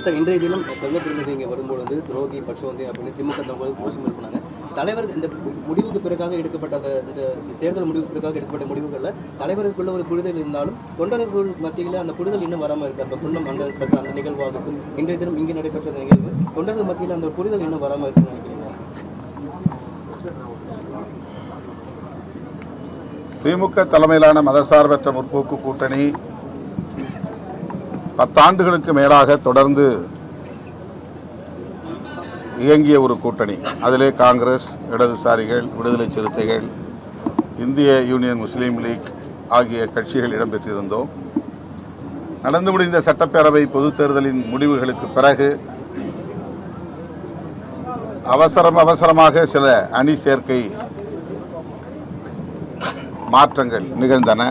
Sir இன்றைய தினம் செல்வப்பிரதிநிதி இங்கே வரும்பொழுது துரோகி பட்சவந்தி அப்படின்னு திமுக கோஷம் எழுப்பினாங்க. தலைவர் இந்த முடிவுக்கு பிறகாக எடுக்கப்பட்ட இந்த தேர்தல் முடிவுக்கு பிறகாக எடுக்கப்பட்ட முடிவுகளில் தலைவருக்குள்ள ஒரு புரிதல் இருந்தாலும் தொண்டர்கள் மத்தியில் அந்த புரிதல் இன்னும் வராமல் இருக்கு. அப்போ குன்னம் அந்த நிகழ்வாகட்டும் இன்றைய தினம் இங்கே நடைபெற்ற நிகழ்வு தொண்டர்கள் மத்தியில் அந்த புரிதல் இன்னும் வராமல் இருக்குன்னு நினைக்கிறீங்க? திமுக தலைமையிலான மதசார்பற்ற முற்போக்கு கூட்டணி 10 ஆண்டுகளுக்கு மேலாக தொடர்ந்து இயங்கிய ஒரு கூட்டணி. அதிலே காங்கிரஸ், இடதுசாரிகள், விடுதலை சிறுத்தைகள், இந்திய யூனியன் முஸ்லீம் லீக் ஆகிய கட்சிகள் இடம்பெற்றிருந்தோம். நடந்து முடிந்த சட்டப்பேரவை பொதுத் தேர்தலின் முடிவுகளுக்கு பிறகு அவசரமாக சில அணி சேர்க்கை மாற்றங்கள் நிகழ்ந்தன.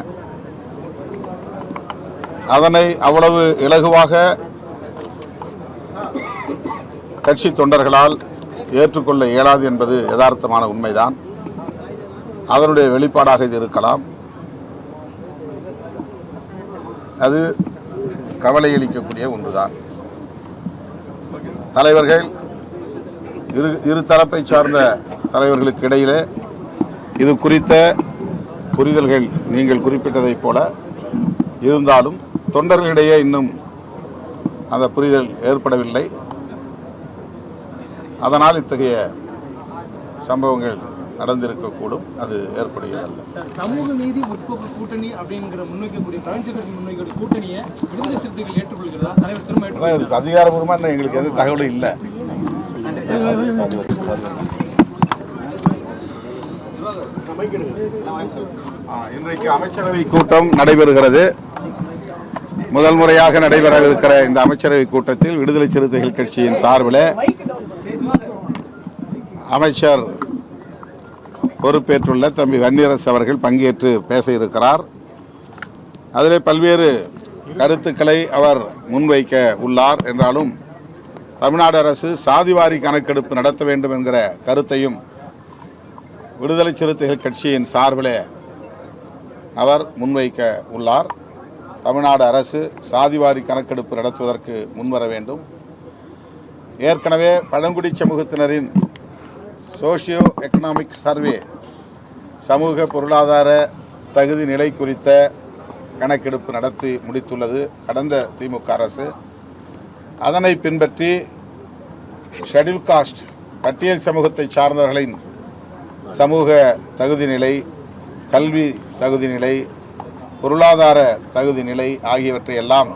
அதனை அவ்வளவு இலகுவாக கட்சி தொண்டர்களால் ஏற்றுக்கொள்ள இயலாது என்பது யதார்த்தமான உண்மைதான். அதனுடைய வெளிப்பாடாக இது இருக்கலாம். அது கவலையளிக்கக்கூடிய ஒன்றுதான். தலைவர்கள் இரு தரப்பை சார்ந்த தலைவர்களுக்கு இடையிலே இது குறித்த புரிதல்கள் நீங்கள் குறிப்பிட்டதைப் போல இருந்தாலும் தொண்டர்களிடையே இன்னும் அந்த புரிதல் ஏற்படவில்லை. அதனால் இத்தகைய சம்பவங்கள் நடந்திருக்கக்கூடும். அது ஏற்படுகிறதல்ல. சமூக நீதி முற்போக்கு கூட்டணி அப்படிங்கிற முன்வைக்கக்கூடிய முன்வைக்கக்கூடிய கூட்டணியை விடுதலை சிறுத்தைகள் ஏற்றுக்கொள்கிறதா? தலைவர் திரும்ப அதிகாரப்பூர்வமாக எங்களுக்கு எந்த தகவலும் இல்லை. இன்றைக்கு அமைச்சரவை கூட்டம் நடைபெறுகிறது. முதல் முறையாக நடைபெறவிருக்கிற இந்த அமைச்சரவை கூட்டத்தில் விடுதலை சிறுத்தைகள் கட்சியின் சார்பில் அமைச்சர் பொறுப்பேற்றுள்ள தம்பி வன்னியரசு அவர்கள் பங்கேற்று பேச இருக்கிறார். அதிலே பல்வேறு கருத்துக்களை அவர் முன்வைக்க உள்ளார். என்றாலும் தமிழ்நாடு அரசு சாதிவாரி கணக்கெடுப்பு நடத்த வேண்டும் என்கிற கருத்தையும் விடுதலை சிறுத்தைகள் கட்சியின் சார்பில் அவர் முன்வைக்க உள்ளார். தமிழ்நாடு அரசு சாதிவாரி கணக்கெடுப்பு நடத்துவதற்கு முன்வர வேண்டும். ஏற்கனவே பழங்குடி சமூகத்தினரின் சோஷியோ எக்கனாமிக் சர்வே, சமூக பொருளாதார தகுதி நிலை குறித்த கணக்கெடுப்பு நடத்தி முடித்துள்ளது கடந்த திமுக அரசு. அதனை பின்பற்றி ஷெட்யூல் காஸ்ட் பட்டியல் சமூகத்தை சார்ந்தவர்களின் சமூக தகுதி நிலை, கல்வி தகுதி நிலை, பொருளாதார தகுதி நிலை ஆகியவற்றை எல்லாம்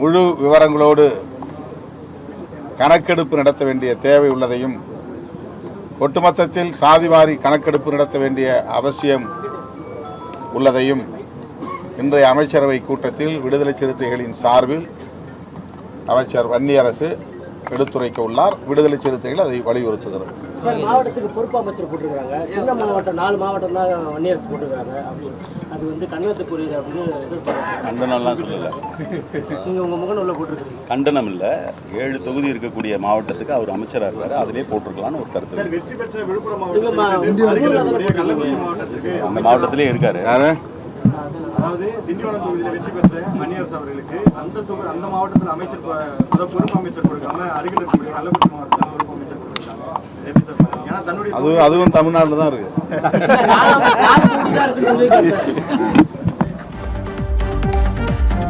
முழு விவரங்களோடு கணக்கெடுப்பு நடத்த வேண்டிய தேவை உள்ளதையும், ஒட்டுமொத்தத்தில் சாதிவாரி கணக்கெடுப்பு நடத்த வேண்டிய அவசியம் உள்ளதையும் இன்றைய அமைச்சரவை கூட்டத்தில் விடுதலை சிறுத்தைகளின் சார்பில் அமைச்சர் வன்னியரசு எடுத்துரைக்க உள்ளார். விடுதலை சிறுத்தைகள் அதை வலியுறுத்துகிறது. மாவட்டத்துக்கு பொறுப்பு அமைச்சர் போட்டிருக்காங்க. சின்ன மாவட்டம் 4 மாவட்டம் தான் வன்னியரசு போட்டிருக்காங்க. அது வந்து கண்டனத்துக்குரியது அப்படின்னு எதிர்பார்க்குறாங்க. கண்டனம்லாம் சொல்லலை. நீங்கள் உங்கள் முகநூலில் போட்டிருக்கீங்க. கண்டனம் இல்லை. 7 தொகுதி இருக்கக்கூடிய மாவட்டத்துக்கு அவர் அமைச்சராக இருக்காரு. அதிலே போட்டிருக்கலான்னு ஒரு கருத்து. வெற்றி பெற்ற விழுப்புரம் அந்த மாவட்டத்திலே இருக்காரு. யாரு? அதாவது திண்டிவனம் தொகுதியில் வெற்றி பெற்ற வன்னியரசு அவர்களுக்கு அந்த மாவட்டத்தில் அமைச்சர் பொறுப்பு அமைச்சர் கொடுக்காம அருகில் இருக்கக்கூடிய கள்ளக்குறிச்சி மாவட்டத்தில் பொறுப்பு அமைச்சர் கொடுத்துருக்காங்க. எப்படி சார்? ஏன்னா தன்னுடைய அதுவும் தமிழ்நாட்டில் தான் இருக்கு.